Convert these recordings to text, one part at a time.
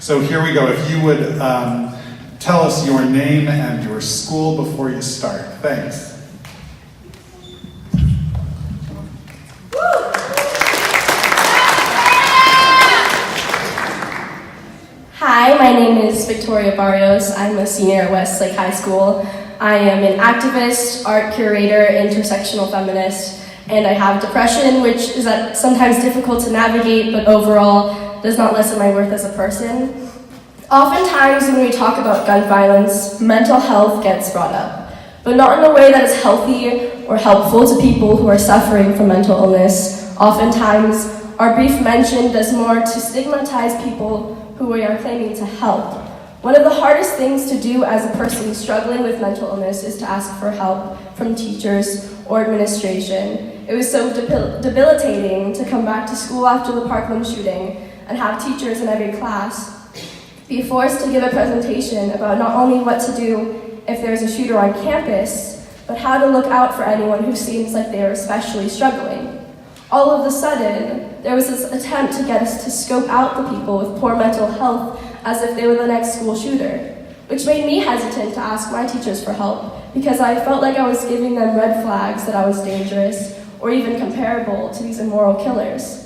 So here we go. If you would tell us your name and your school before you start. Thanks. Hi, my name is Victoria Barrios. I'm a senior at Westlake High School. I am an activist, art curator, intersectional feminist, and I have depression, which is sometimes difficult to navigate, but overall does not lessen my worth as a person. Oftentimes when we talk about gun violence, mental health gets brought up, but not in a way that is healthy or helpful to people who are suffering from mental illness. Oftentimes, our brief mention does more to stigmatize people who we are claiming to help. One of the hardest things to do as a person struggling with mental illness is to ask for help from teachers or administration. It was so debilitating to come back to school after the Parkland shooting and have teachers in every class be forced to give a presentation about not only what to do if there's a shooter on campus, but how to look out for anyone who seems like they are especially struggling. All of a sudden, there was this attempt to get us to scope out the people with poor mental health as if they were the next school shooter, which made me hesitant to ask my teachers for help because I felt like I was giving them red flags that I was dangerous or even comparable to these immoral killers.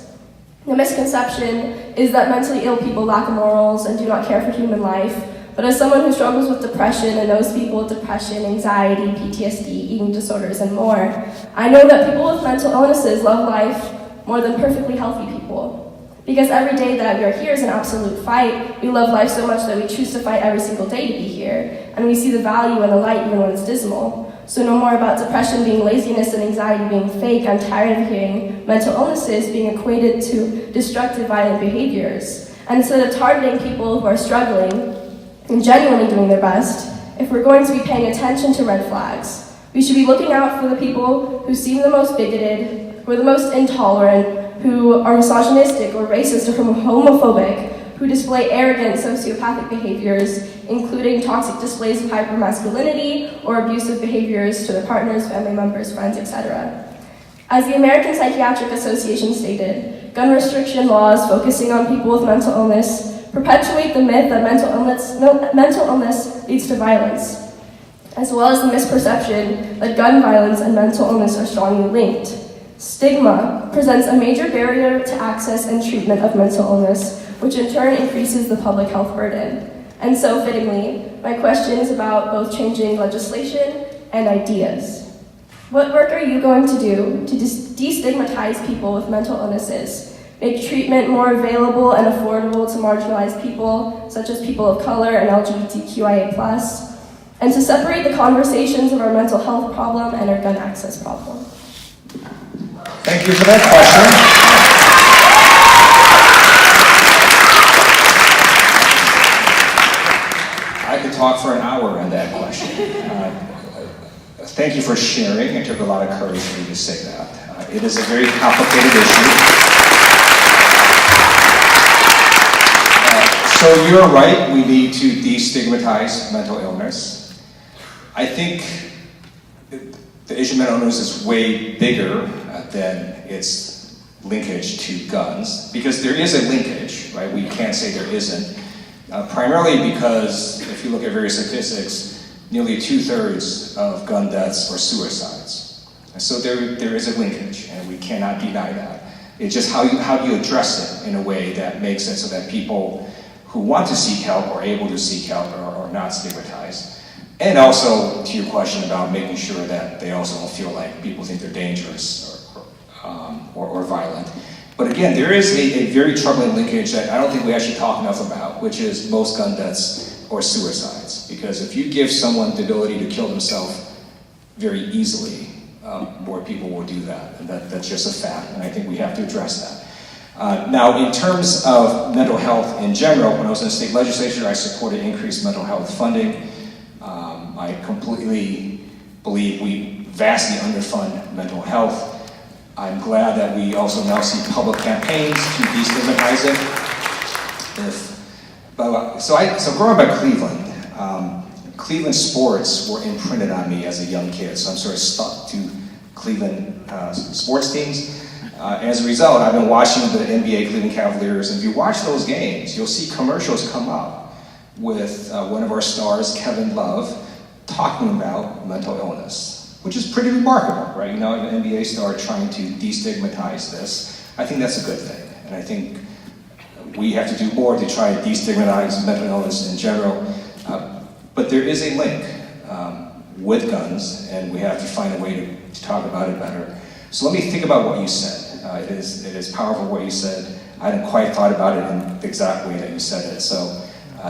The misconception is that mentally ill people lack morals and do not care for human life, but as someone who struggles with depression and knows people with depression, anxiety, PTSD, eating disorders, and more, I know that people with mental illnesses love life more than perfectly healthy people. Because every day that we are here is an absolute fight. We love life so much that we choose to fight every single day to be here, and we see the value in the light even when it's dismal. So no more about depression being laziness and anxiety being fake. I'm tired of hearing mental illnesses being equated to destructive, violent behaviors. And instead of targeting people who are struggling and genuinely doing their best, if we're going to be paying attention to red flags, we should be looking out for the people who seem the most bigoted, who are the most intolerant, who are misogynistic or racist or homophobic, who display arrogant sociopathic behaviors, including toxic displays of hypermasculinity or abusive behaviors to their partners, family members, friends, etc. As the American Psychiatric Association stated, gun restriction laws focusing on people with mental illness perpetuate the myth that mental illness leads to violence, as well as the misperception that gun violence and mental illness are strongly linked. Stigma presents a major barrier to access and treatment of mental illness, which in turn increases the public health burden. And so fittingly, my question is about both changing legislation and ideas. What work are you going to do to destigmatize people with mental illnesses, make treatment more available and affordable to marginalized people, such as people of color and LGBTQIA+, and to separate the conversations of our mental health problem and our gun access problem? Thank you for that question. I could talk for an hour on that question. Thank you for sharing. It took a lot of courage for you to say that. It is a very complicated issue. So you're right, we need to destigmatize mental illness. I think the issue of mental illness is way bigger than its linkage to guns, because there is a linkage, right? We can't say there isn't. Primarily because if you look at various statistics, nearly 2/3 of gun deaths are suicides. And so there is a linkage, and we cannot deny that. It's just how do you address it in a way that makes it so that people who want to seek help are able to seek help or are not stigmatized. And also to your question about making sure that they also don't feel like people think they're dangerous or violent. But again, there is a very troubling linkage that I don't think we actually talk enough about, which is most gun deaths or suicides. Because if you give someone the ability to kill themselves very easily, more people will do that. And that's just a fact, and I think we have to address that. Now, in terms of mental health in general, when I was in the state legislature, I supported increased mental health funding. I completely believe we vastly underfund mental health. I'm glad that we also now see public campaigns to destigmatize it. So growing up in Cleveland, Cleveland sports were imprinted on me as a young kid, so I'm sort of stuck to Cleveland sports teams. As a result, I've been watching the NBA Cleveland Cavaliers, and if you watch those games, you'll see commercials come up with one of our stars, Kevin Love, talking about mental illness, which is pretty remarkable, right? You know, an NBA star trying to destigmatize this. I think that's a good thing, and I think we have to do more to try to destigmatize mental illness in general. But there is a link with guns, and we have to find a way to talk about it better. So let me think about what you said. It is powerful what you said. I hadn't quite thought about it in the exact way that you said it, so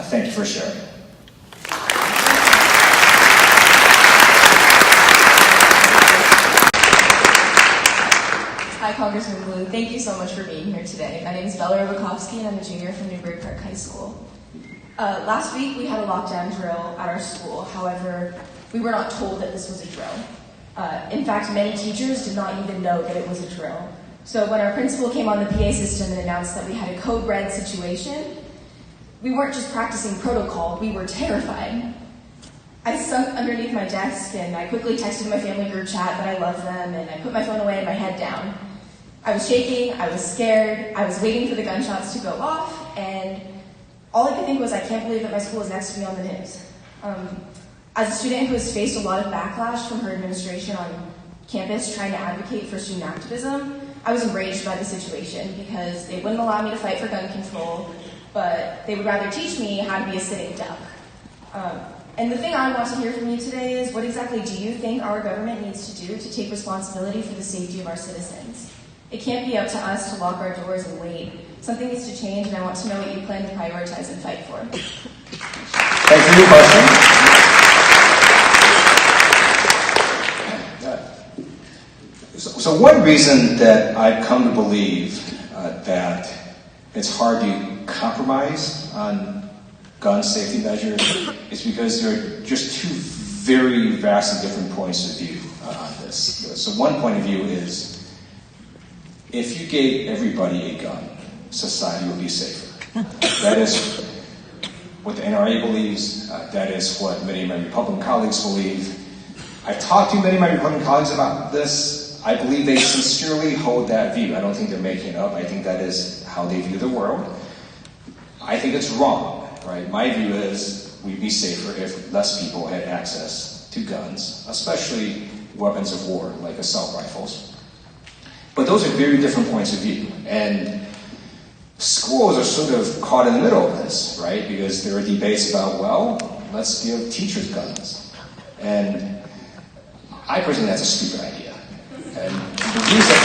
thank you for sharing. Hi, Congressman Blue. Thank you so much for being here today. My name is Bella Robakovsky, and I'm a junior from Newbury Park High School. Last week, we had a lockdown drill at our school. However, we were not told that this was a drill. In fact, many teachers did not even know that it was a drill. So when our principal came on the PA system and announced that we had a code red situation, we weren't just practicing protocol, we were terrified. I sunk underneath my desk and I quickly texted my family group chat that I love them, and I put my phone away and my head down. I was shaking, I was scared, I was waiting for the gunshots to go off, and all I could think was, I can't believe that my school is next to me on the news. As a student who has faced a lot of backlash from her administration on campus trying to advocate for student activism, I was enraged by the situation because they wouldn't allow me to fight for gun control, but they would rather teach me how to be a sitting duck. And the thing I want to hear from you today is, what exactly do you think our government needs to do to take responsibility for the safety of our citizens? It can't be up to us to lock our doors and wait. Something needs to change, and I want to know what you plan to prioritize and fight for. Thanks for your question. So one reason that I've come to believe that it's hard to compromise on gun safety measures is because there are just two very vastly different points of view on this. So one point of view is, if you gave everybody a gun, society would be safer. That is what the NRA believes. That is what many of my Republican colleagues believe. I've talked to many of my Republican colleagues about this. I believe they sincerely hold that view. I don't think they're making it up. I think that is how they view the world. I think it's wrong, right? My view is we'd be safer if less people had access to guns, especially weapons of war like assault rifles. But those are very different points of view. And schools are sort of caught in the middle of this, right? Because there are debates about, well, let's give teachers guns. And I personally think that's a stupid idea. And the reason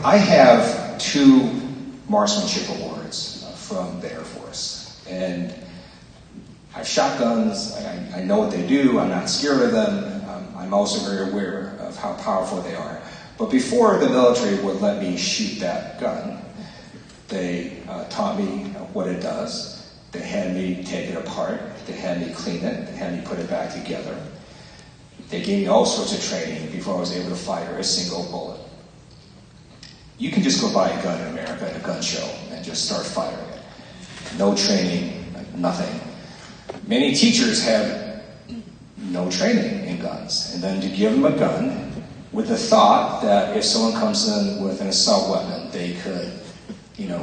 I have 2 marksmanship awards from the Air Force. And I've shot guns, I know what they do, I'm not scared of them. I'm also very aware of how powerful they are. But before the military would let me shoot that gun, they taught me what it does. They had me take it apart. They had me clean it. They had me put it back together. They gave me all sorts of training before I was able to fire a single bullet. You can just go buy a gun in America at a gun show and just start firing it. No training, nothing. Many teachers have no training in guns. And then to give them a gun with the thought that if someone comes in with an assault weapon, they could,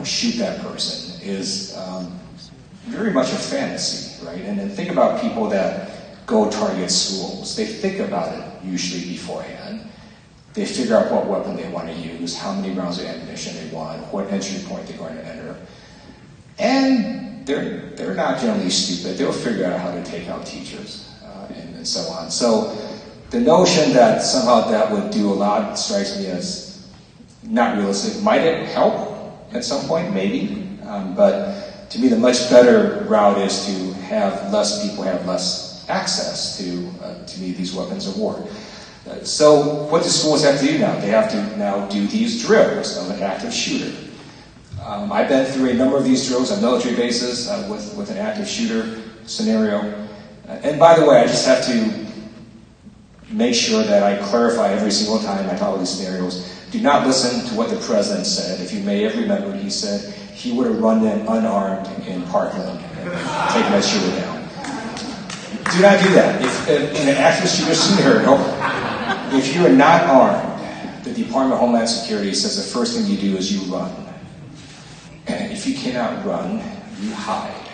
shoot that person is very much a fantasy, right? And then think about people that go target schools. They think about it usually beforehand. They figure out what weapon they want to use, how many rounds of ammunition they want, what entry point they're going to enter. And they're not generally stupid. They'll figure out how to take out teachers and so on. So the notion that somehow that would do a lot strikes me as not realistic. Might it help at some point? Maybe. But to me, the much better route is to have less people have less access to these weapons of war. So what do schools have to do now? They have to now do these drills of an active shooter. I've been through a number of these drills on military bases with an active shooter scenario. And by the way, I just have to make sure that I clarify every single time I follow these scenarios. Do not listen to what the president said. If you may have remembered, he said he would have run in unarmed in Parkland and taken that shooter down. Do not do that. If in an active shooter scenario, if you are not armed, the Department of Homeland Security says the first thing you do is you run. And if you cannot run, you hide.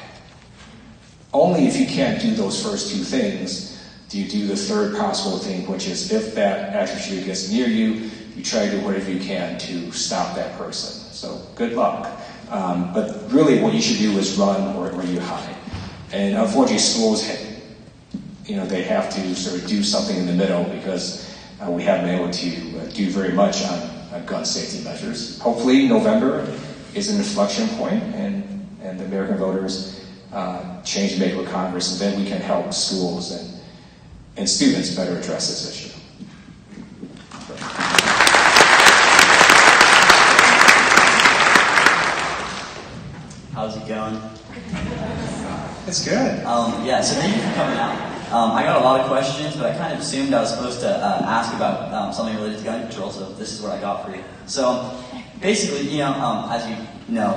Only if you can't do those first two things do you do the third possible thing, which is if that active shooter gets near you, you try to do whatever you can to stop that person. So good luck. But really what you should do is run or you hide. And unfortunately schools, they have to sort of do something in the middle because we haven't been able to do very much on gun safety measures. Hopefully November is an inflection point and the American voters change the make with Congress, and then we can help schools and students better address this issue. How's it going? It's good. Yeah, so thank you for coming out. I got a lot of questions, but I kind of assumed I was supposed to ask about something related to gun control, so this is what I got for you. So basically, as you know,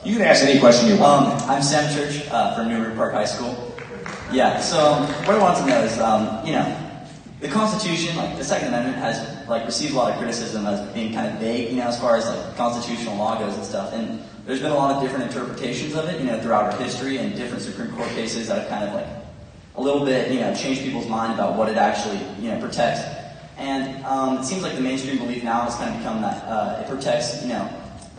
You can ask any question you want. I'm Sam Church from Newbury Park High School. Yeah, so what I want to know is, the Constitution, like the Second Amendment, has received a lot of criticism as being kind of vague, as far as constitutional law goes and stuff. And there's been a lot of different interpretations of it, throughout our history, and different Supreme Court cases that have kind of a little bit, changed people's mind about what it actually, protects. And it seems like the mainstream belief now has kind of become that it protects,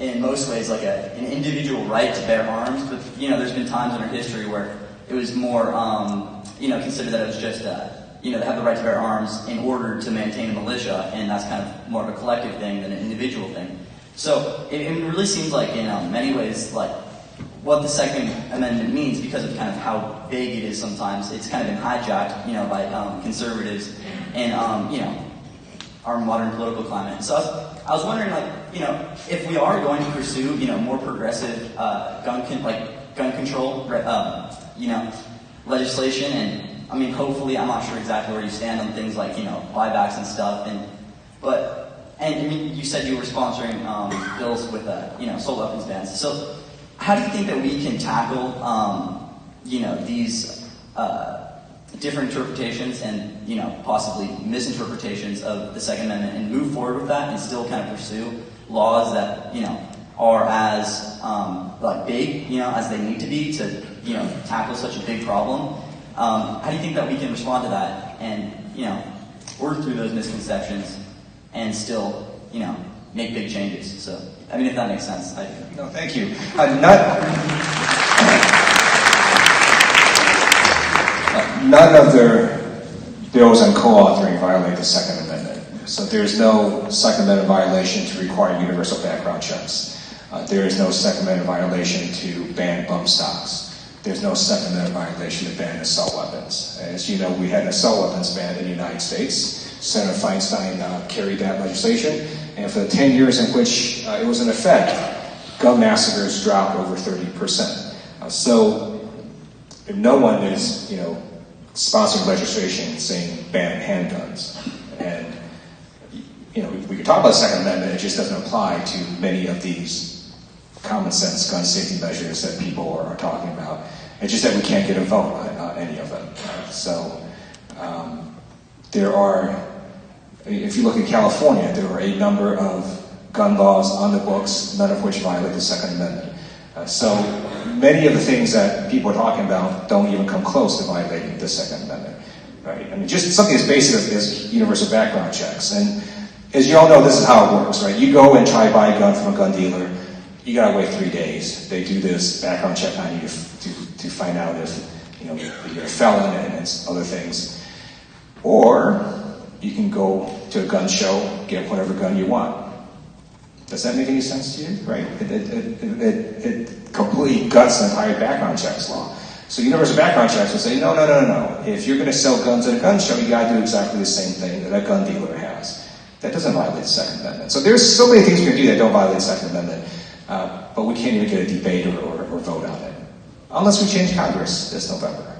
in most ways, an individual right to bear arms. But there's been times in our history where it was more, considered that it was just, they have the right to bear arms in order to maintain a militia, and that's kind of more of a collective thing than an individual thing. So it really seems like, in many ways, what the Second Amendment means, because of kind of how vague it is sometimes, it's kind of been hijacked, by conservatives and, our modern political climate. So I was wondering, if we are going to pursue, more progressive gun control, legislation, and I mean, hopefully, I'm not sure exactly where you stand on things like, buybacks and stuff, and I mean, you said you were sponsoring bills with, assault weapons bans. So how do you think that we can tackle, these different interpretations and, possibly misinterpretations of the Second Amendment, and move forward with that and still kind of pursue laws that, are as, big, as they need to be to, tackle such a big problem? How do you think that we can respond to that and, work through those misconceptions and still, make big changes? So, I mean, if that makes sense. No, thank you. None of their bills I'm co-authoring violate the Second Amendment. So there's no Second Amendment violation to require universal background checks. There is no Second Amendment violation to ban bump stocks. There's no Second Amendment violation to ban assault weapons. As you know, we had an assault weapons ban in the United States. Senator Feinstein carried that legislation, and for the 10 years in which it was in effect, gun massacres dropped over 30%. So no one is, sponsoring legislation saying ban handguns. And, we could talk about the Second Amendment, it just doesn't apply to many of these common sense gun safety measures that people are talking about. It's just that we can't get a vote on any of them. So there are, if you look at California, there are a number of gun laws on the books, none of which violate the Second Amendment. So many of the things that people are talking about don't even come close to violating the Second Amendment, right? I mean, just something as basic as universal background checks. And as you all know, this is how it works, right? You go and try to buy a gun from a gun dealer, you gotta wait 3 days. They do this background check on you to find out if, if you're a felon and other things. Or you can go to a gun show, get whatever gun you want. Does that make any sense to you? Right? It completely guts the entire background checks law. So universal background checks will say, no. If you're going to sell guns at a gun show, you got to do exactly the same thing that a gun dealer has. That doesn't violate the Second Amendment. So there's so many things we can do that don't violate the Second Amendment, but we can't even get a debate or vote on it, unless we change Congress this November.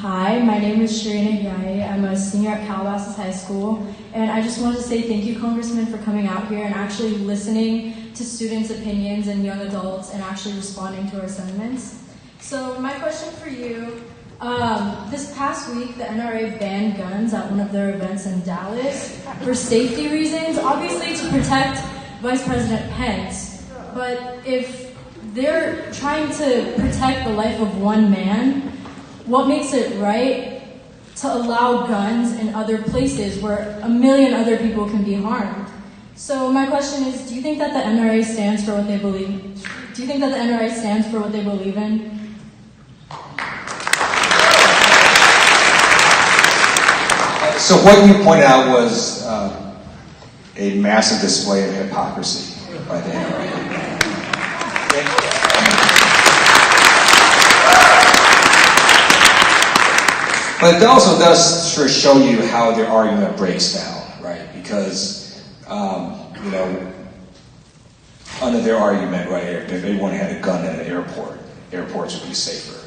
Hi, my name is Sharina Yai. I'm a senior at Calabasas High School, and I just wanted to say thank you, Congressman, for coming out here and actually listening to students' opinions and young adults and actually responding to our sentiments. So my question for you, this past week the NRA banned guns at one of their events in Dallas for safety reasons, obviously to protect Vice President Pence. But if they're trying to protect the life of one man, what makes it right to allow guns in other places where a million other people can be harmed? So my question is, do you think that the NRA stands for what they believe? Do you think that the NRA stands for what they believe in? So what you pointed out was a massive display of hypocrisy by the NRA. But it also does sort of show you how their argument breaks down, right? Because, under their argument, right, if everyone had a gun at an airport, airports would be safer.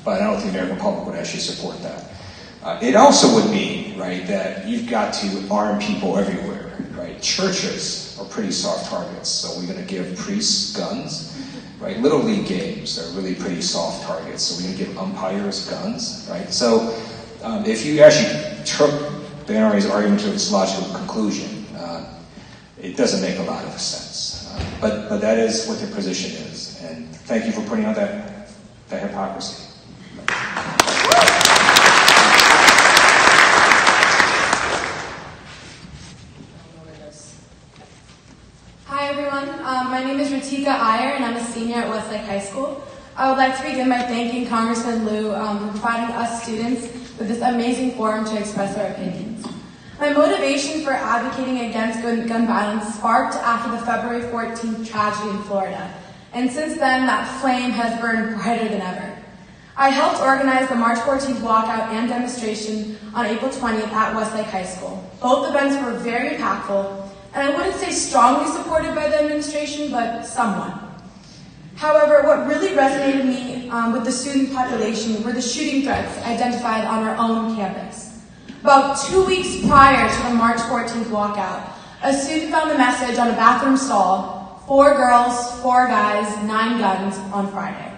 But I don't think the American public would actually support that. It also would mean, right, that you've got to arm people everywhere, right? Churches are pretty soft targets, so we're going to give priests guns. Right, Little League games are really pretty soft targets, so we're going to give umpires guns, right? So if you actually took the NRA's argument to its logical conclusion, it doesn't make a lot of sense. But that is what their position is, and thank you for pointing out that hypocrisy. Hi everyone, my name is Ritika Iyer and I'm a senior at Westlake High School. I would like to begin by thanking Congressman Lieu for providing us students with this amazing forum to express our opinions. My motivation for advocating against gun violence sparked after the February 14th tragedy in Florida, and since then that flame has burned brighter than ever. I helped organize the March 14th walkout and demonstration on April 20th at Westlake High School. Both events were very impactful, and I wouldn't say strongly supported by the administration, but somewhat. However, what really resonated me with the student population were the shooting threats identified on our own campus. About 2 weeks prior to the March 14th walkout, a student found a message on a bathroom stall, 4 girls, 4 guys, 9 guns on Friday.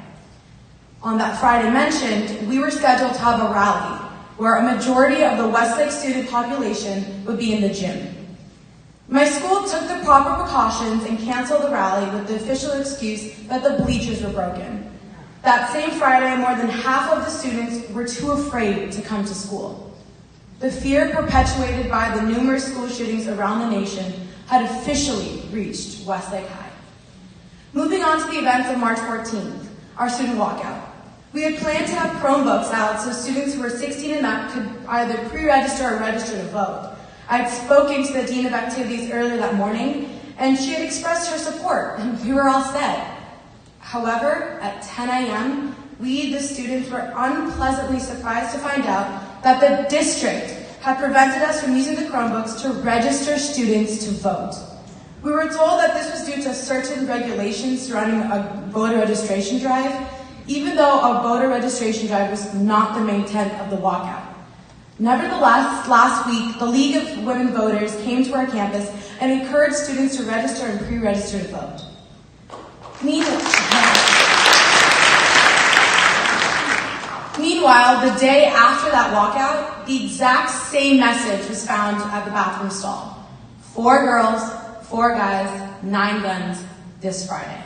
On that Friday mentioned, we were scheduled to have a rally where a majority of the Westlake student population would be in the gym. My school took the proper precautions and canceled the rally with the official excuse that the bleachers were broken. That same Friday, more than half of the students were too afraid to come to school. The fear perpetuated by the numerous school shootings around the nation had officially reached Westlake High. Moving on to the events of March 14th, our student walkout. We had planned to have Chromebooks out so students who were 16 and up could either pre-register or register to vote. I had spoken to the Dean of Activities earlier that morning, and she had expressed her support, and we were all set. However, at 10 a.m., we, the students, were unpleasantly surprised to find out that the district had prevented us from using the Chromebooks to register students to vote. We were told that this was due to certain regulations surrounding a voter registration drive, even though a voter registration drive was not the main intent of the walkout. Nevertheless, last week, the League of Women Voters came to our campus and encouraged students to register and pre-register to vote. Meanwhile, the day after that walkout, the exact same message was found at the bathroom stall. 4 girls, 4 guys, 9 guns this Friday.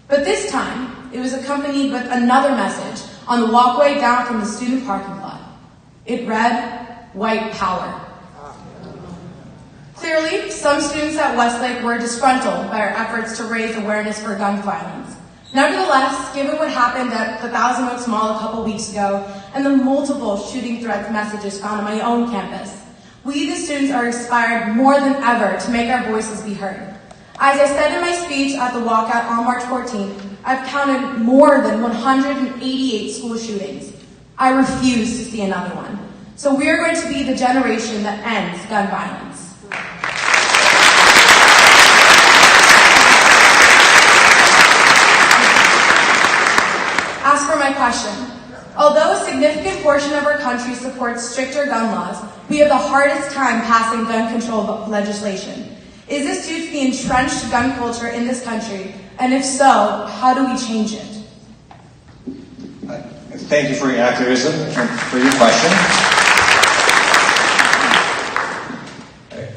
But this time, it was accompanied with another message on the walkway down from the student parking lot. It read, "White Power." Clearly, some students at Westlake were disgruntled by our efforts to raise awareness for gun violence. Nevertheless, given what happened at the Thousand Oaks Mall a couple weeks ago and the multiple shooting threat messages found on my own campus, we, the students, are inspired more than ever to make our voices be heard. As I said in my speech at the walkout on March 14th, I've counted more than 188 school shootings. I refuse to see another one. So we are going to be the generation that ends gun violence. As for my question, although a significant portion of our country supports stricter gun laws, we have the hardest time passing gun control legislation. Is this due to the entrenched gun culture in this country? And if so, how do we change it? Thank you for your activism and for your question.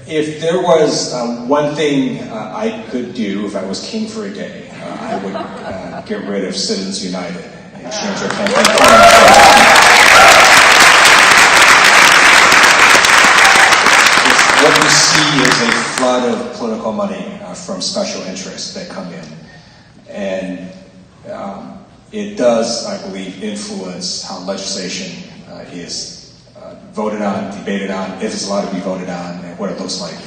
If there was one thing I could do if I was king for a day, I would get rid of Citizens United and change our campaign program. What you see is a flood of political money from special interests that come in. And it does, I believe, influence how legislation is voted on, debated on, if it's allowed to be voted on, and what it looks like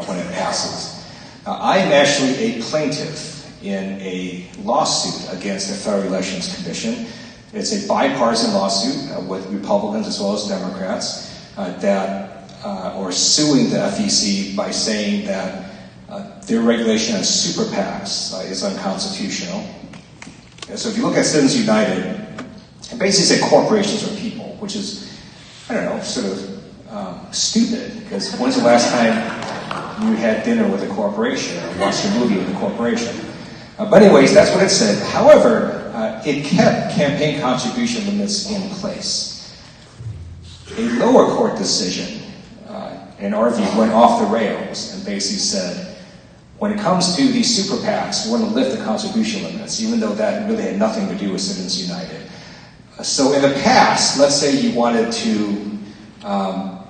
when it passes. I am actually a plaintiff in a lawsuit against the Federal Elections Commission. It's a bipartisan lawsuit with Republicans as well as Democrats that are suing the FEC by saying that their regulation on super PACs is unconstitutional. So if you look at Citizens United, it basically said corporations are people, which is, I don't know, sort of stupid, because when's the last time you had dinner with a corporation or watched a movie with a corporation? But anyways, that's what it said. However, it kept campaign contribution limits in place. A lower court decision, in our view, went off the rails and basically said, when it comes to these super PACs, we want to lift the contribution limits, even though that really had nothing to do with Citizens United. So in the past, let's say you wanted to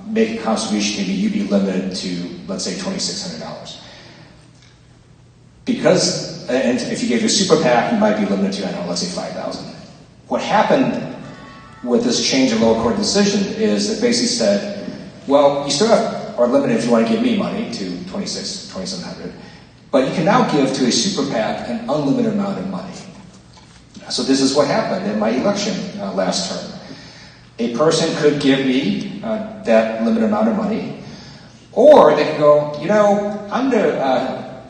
make a contribution, maybe you'd be limited to, let's say, $2,600. Because, and if you gave your super PAC, you might be limited to, I don't know, let's say $5,000. What happened with this change in lower court decision is it basically said, well, you still are limited if you want to give me money to $2,700, but you can now give to a super PAC an unlimited amount of money. So this is what happened in my election last term. A person could give me that limited amount of money, or they could go, you know, I'm going to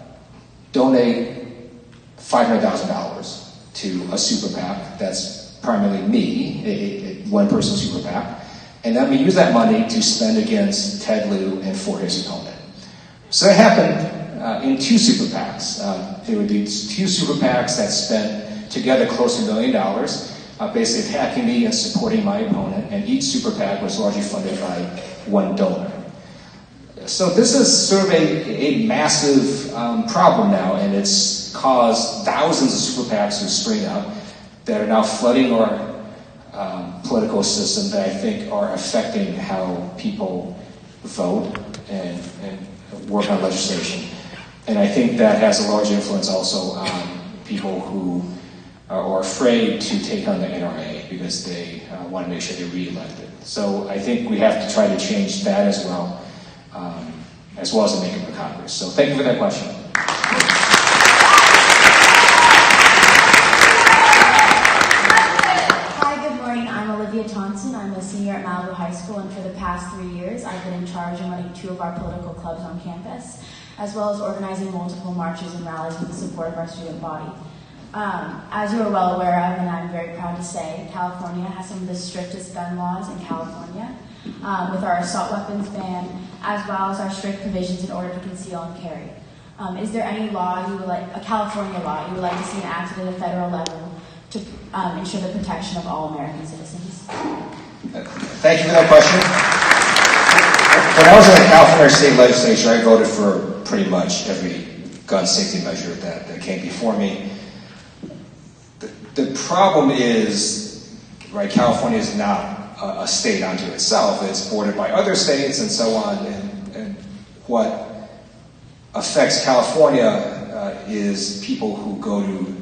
donate $500,000 to a super PAC that's primarily me, a one-person super PAC, and then we use that money to spend against Ted Lieu and for his opponent. So that happened in two super PACs. There would be two super PACs that spent together close to $1 million, basically attacking me and supporting my opponent, and each super PAC was largely funded by one donor. So this is sort of a massive problem now, and it's caused thousands of super PACs to spring up that are now flooding our political system that I think are affecting how people vote and work on legislation. And I think that has a large influence also on people who are afraid to take on the NRA because they want to make sure they're re-elected. So I think we have to try to change that as well as the makeup of Congress. So thank you for that question. Thompson. I'm a senior at Malibu High School, and for the past 3 years, I've been in charge of running 2 of our political clubs on campus, as well as organizing multiple marches and rallies with the support of our student body. As you are well aware of, and I'm very proud to say, California has some of the strictest gun laws in California, with our assault weapons ban, as well as our strict provisions in order to conceal and carry. Is there any law you would like, a California law, you would like to see enacted at a federal level to ensure the protection of all American citizens? Thank you for that question. When I was in the California State Legislature, I voted for pretty much every gun safety measure that came before me. The problem is, right, California is not a state unto itself. It's bordered by other states and so on. And what affects California is people who go to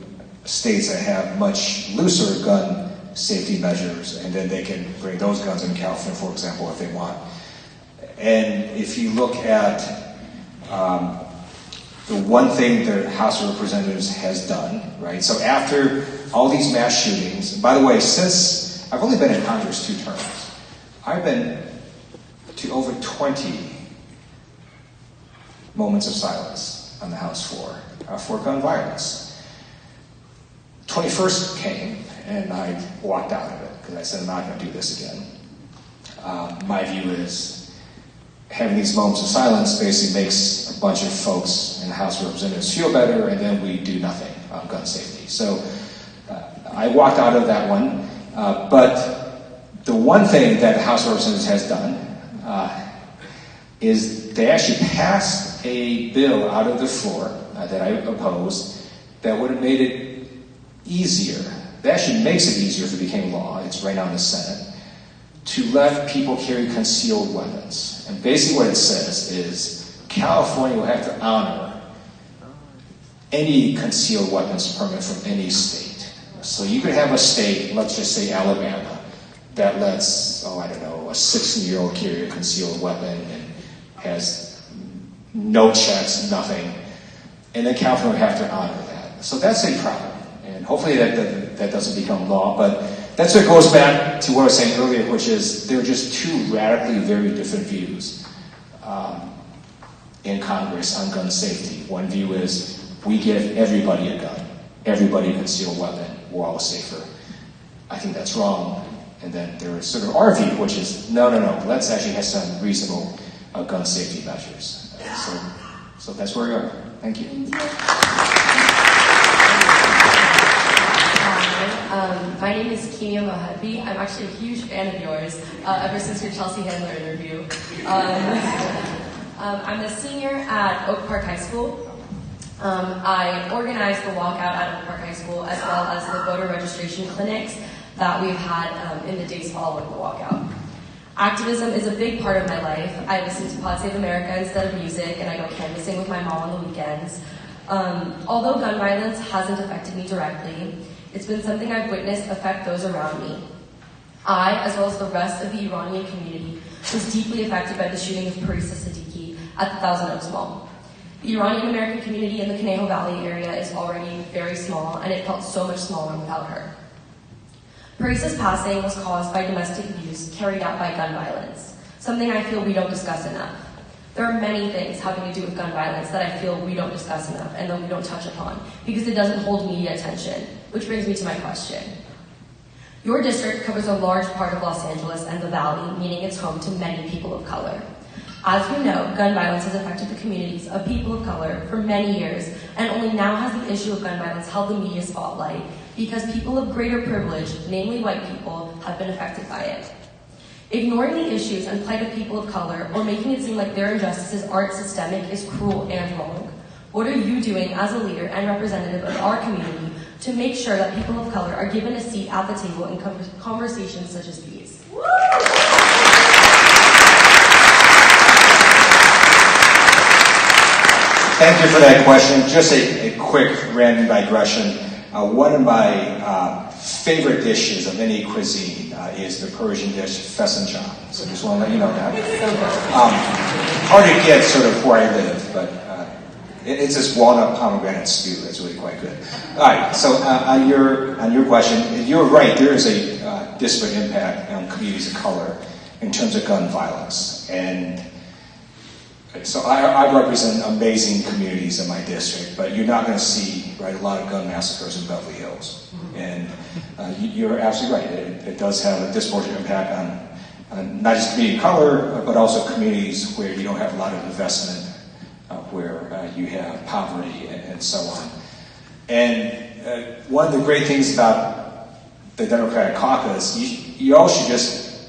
states that have much looser gun safety measures, and then they can bring those guns in California, for example, if they want. And if you look at the one thing the House of Representatives has done, right? So after all these mass shootings, and by the way, since I've only been in Congress 2 terms, I've been to over 20 moments of silence on the House floor for gun violence. 21st came, and I walked out of it because I said, I'm not going to do this again. My view is having these moments of silence basically makes a bunch of folks in the House of Representatives feel better, and then we do nothing on gun safety. So I walked out of that one, but the one thing that the House of Representatives has done is they actually passed a bill out of the floor that I opposed that would have made it easier. That actually makes it easier if it became law. It's right now in the Senate, to let people carry concealed weapons. And basically what it says is California will have to honor any concealed weapons permit from any state. So you could have a state, let's just say Alabama, that lets, a 16-year-old carry a concealed weapon and has no checks, nothing. And then California would have to honor that. So that's a problem. And hopefully that doesn't become law, but that's what goes back to what I was saying earlier, which is there are just two radically very different views in Congress on gun safety. One view is we give everybody a gun, everybody a concealed weapon, we're all safer. I think that's wrong. And then there is sort of our view, which is no, let's actually have some reasonable gun safety measures. So that's where we are. Thank you. My name is Kenia Mohabi. I'm actually a huge fan of yours ever since your Chelsea Handler interview. I'm a senior at Oak Park High School. I organized the walkout at Oak Park High School as well as the voter registration clinics that we've had in the days following the walkout. Activism is a big part of my life. I listen to Pod Save America instead of music, and I go canvassing with my mom on the weekends. Although gun violence hasn't affected me directly, it's been something I've witnessed affect those around me. I, as well as the rest of the Iranian community, was deeply affected by the shooting of Parisa Siddiqui at the Thousand Oaks Mall. The Iranian American community in the Conejo Valley area is already very small, and it felt so much smaller without her. Parisa's passing was caused by domestic abuse carried out by gun violence, something I feel we don't discuss enough. There are many things having to do with gun violence that I feel we don't discuss enough and that we don't touch upon because it doesn't hold media attention, which brings me to my question. Your district covers a large part of Los Angeles and the Valley, meaning it's home to many people of color. As you know, gun violence has affected the communities of people of color for many years, and only now has the issue of gun violence held the media spotlight because people of greater privilege, namely white people, have been affected by it. Ignoring the issues and plight of people of color or making it seem like their injustices aren't systemic is cruel and wrong. What are you doing as a leader and representative of our community to make sure that people of color are given a seat at the table in conversations such as these? Thank you for that question. Just a quick random digression. One of my favorite dishes of any cuisine is the Persian dish fesanchan. So just want to let you know that. Hard to get sort of where I live, but it's this walnut pomegranate stew that's really quite good. All right, so on your question, you're right. There is a disparate impact on communities of color in terms of gun violence. And so I represent amazing communities in my district, but you're not going to see a lot of gun massacres in Beverly Hills. And you're absolutely right. It does have a disproportionate impact on not just community of color, but also communities where you don't have a lot of investment, where you have poverty and so on. And one of the great things about the Democratic caucus, you all should just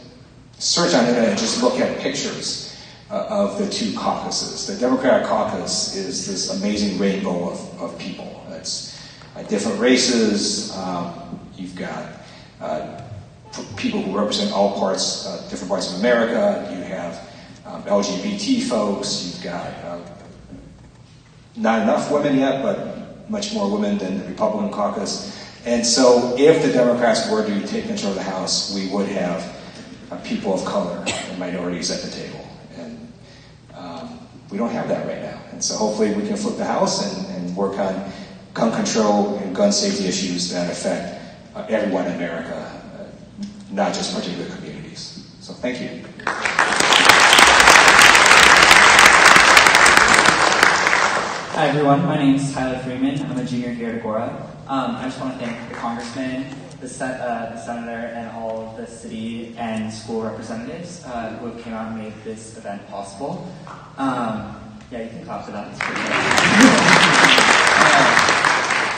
search on the internet and just look at pictures of the two caucuses. The Democratic caucus is this amazing rainbow of people. It's different races. You've got people who represent all parts, different parts of America. You have LGBT folks. You've got not enough women yet, but much more women than the Republican caucus. And so if the Democrats were to take control of the House, we would have people of color and minorities at the table. We don't have that right now. And so hopefully we can flip the House and work on gun control and gun safety issues that affect everyone in America, not just particular communities. So thank you. Hi everyone, my name is Tyler Freeman. I'm a junior here at Agora. I just want to thank the congressman, the senator, and all of the city and school representatives who have came out and made this event possible. Yeah, you can clap for that. It's pretty good.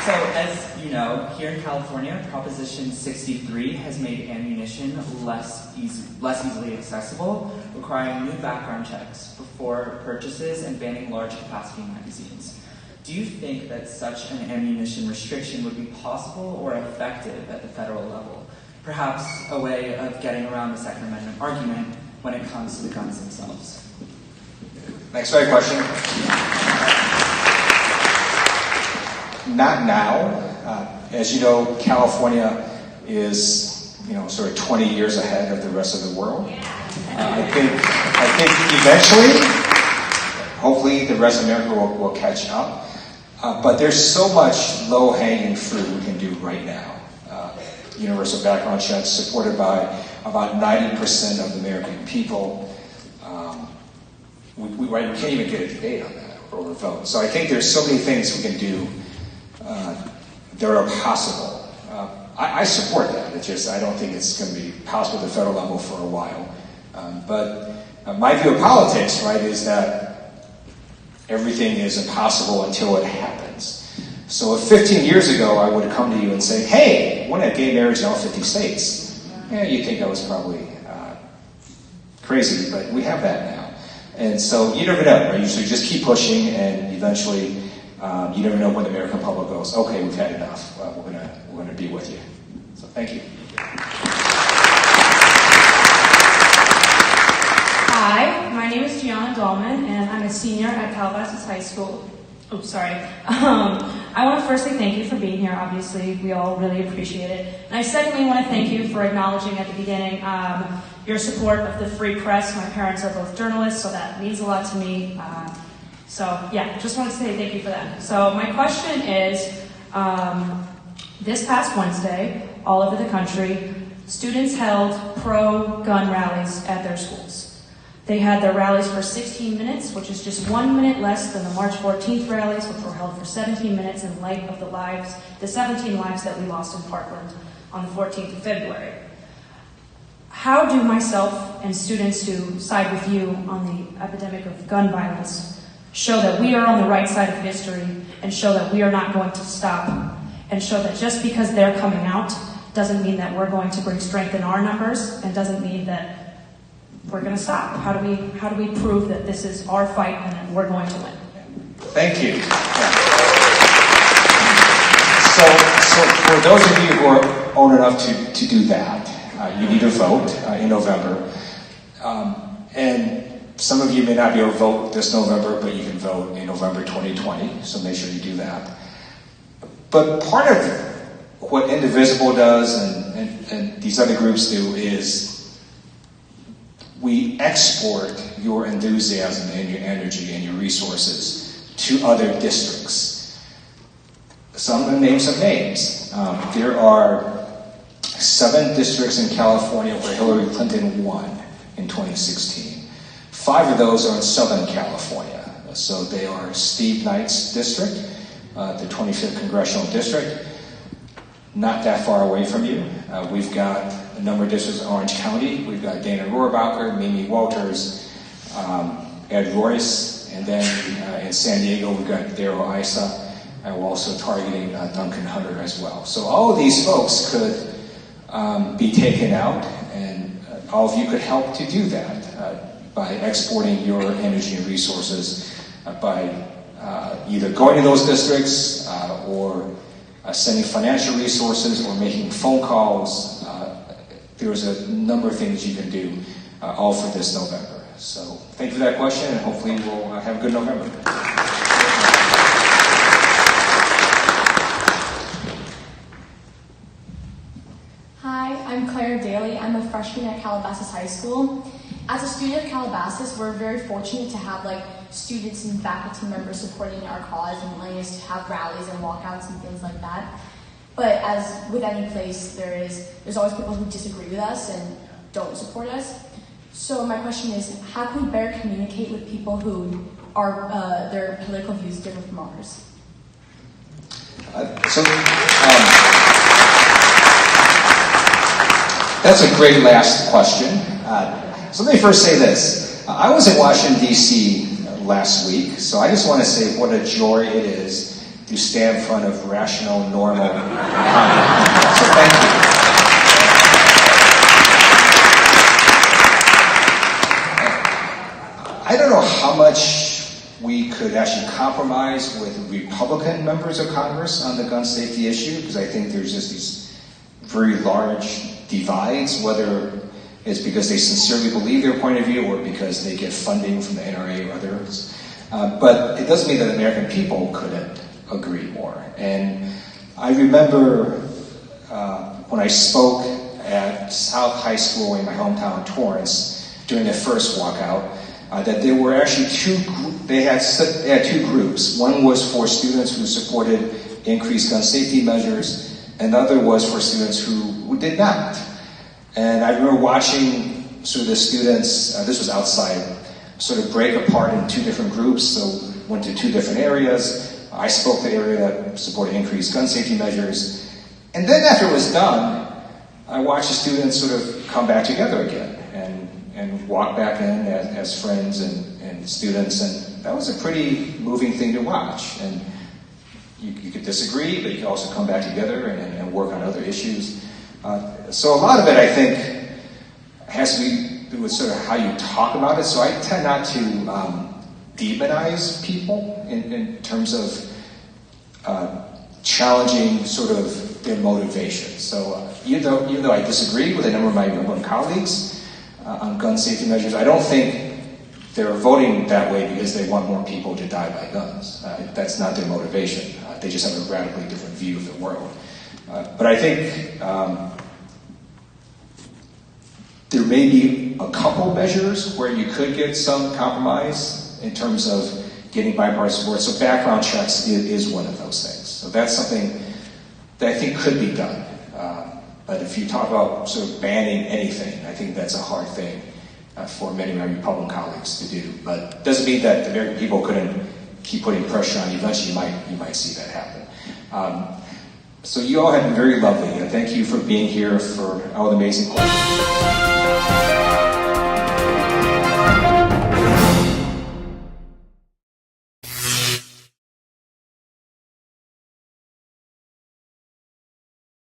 So, as you know, here in California, Proposition 63 has made ammunition less easily accessible, requiring new background checks before purchases and banning large capacity magazines. Do you think that such an ammunition restriction would be possible or effective at the federal level? Perhaps a way of getting around the Second Amendment argument when it comes to the guns themselves. Thanks for that question. Not now. As you know, California is, sort of 20 years ahead of the rest of the world. I think eventually, hopefully, the rest of America will catch up. But there's so much low-hanging fruit we can do right now. Universal background checks supported by about 90% of the American people. We can't even get a debate on that or a vote. So I think there's so many things we can do that are possible. I support that. It's just I don't think it's going to be possible at the federal level for a while. But my view of politics, right, is that everything is impossible until it happens. So if 15 years ago I would have come to you and say, hey, want to have gay marriage in all 50 states, you'd think I was probably crazy, but we have that now. And so you never know, right? So you just keep pushing, and eventually you never know when the American public goes, okay, we've had enough. We're gonna be with you. So thank you. Hi, my name is Gianna Dahlman, and I'm a senior at Calabasas High School. Oh, sorry. I want to firstly thank you for being here. Obviously, we all really appreciate it. And I secondly want to thank you for acknowledging at the beginning your support of the free press. My parents are both journalists, so that means a lot to me. Just wanted to say thank you for that. So my question is, this past Wednesday, all over the country, students held pro-gun rallies at their schools. They had their rallies for 16 minutes, which is just 1 minute less than the March 14th rallies, which were held for 17 minutes in light of the 17 lives that we lost in Parkland on the 14th of February. How do myself and students who side with you on the epidemic of gun violence show that we are on the right side of history and show that we are not going to stop and show that just because they're coming out doesn't mean that we're going to bring strength in our numbers and doesn't mean that we're going to stop? How do we prove that this is our fight and that we're going to win? Thank you. So for those of you who are old enough to do that, you need to vote in November. And some of you may not be able to vote this November, but you can vote in November 2020, so make sure you do that. But part of what Indivisible does and these other groups do is we export your enthusiasm and your energy and your resources to other districts. So I'm going to name some names. There are 7 districts in California where Hillary Clinton won in 2016. 5 of those are in Southern California. So they are Steve Knight's district, the 25th Congressional District, not that far away from you. We've got a number of districts in Orange County. We've got Dana Rohrabacher, Mimi Walters, Ed Royce, and then in San Diego we've got Darrell Issa, and we're also targeting Duncan Hunter as well. So all of these folks could be taken out, and all of you could help to do that by exporting your energy and resources by either going to those districts or sending financial resources or making phone calls. There's a number of things you can do all for this November. So thank you for that question, and hopefully we'll have a good November. Hi, I'm Claire Daly. I'm a freshman at Calabasas High School. As a student at Calabasas, we're very fortunate to have students and faculty members supporting our cause and letting us to have rallies and walkouts and things like that. But as with any place, there's always people who disagree with us and don't support us. So my question is, how can we better communicate with people who are their political views differ from ours? That's a great last question. So let me first say this. I was in Washington, D.C. last week. So I just want to say what a joy it is to stand in front of rational, normal people. So thank you. I don't know how much we could actually compromise with Republican members of Congress on the gun safety issue, because I think there's just these very large divides, whether it's because they sincerely believe their point of view or because they get funding from the NRA or others. But it doesn't mean that the American people couldn't agree more. And I remember when I spoke at South High School in my hometown, Torrance, during the first walkout, that there were actually they had two groups. One was for students who supported increased gun safety measures, and the other was for students who did not. And I remember watching sort of the students, this was outside, sort of break apart in two different groups, so went to two different areas. I spoke to the area that supported increased gun safety measures. And then after it was done, I watched the students sort of come back together again and walk back in as friends and students, and that was a pretty moving thing to watch. And you could disagree, but you could also come back together and work on other issues. So a lot of it, I think, has to do with sort of how you talk about it. So I tend not to demonize people in terms of challenging sort of their motivation. So even though I disagree with a number of my Republican colleagues on gun safety measures, I don't think they're voting that way because they want more people to die by guns. That's not their motivation. They just have a radically different view of the world. But I think there may be a couple measures where you could get some compromise in terms of getting bipartisan support. So background checks is one of those things. So that's something that I think could be done. But if you talk about sort of banning anything, I think that's a hard thing for many of my Republican colleagues to do. But it doesn't mean that the American people couldn't keep putting pressure on you. Eventually you might see that happen. So you all have been very lovely. Thank you for being here, for all the amazing questions.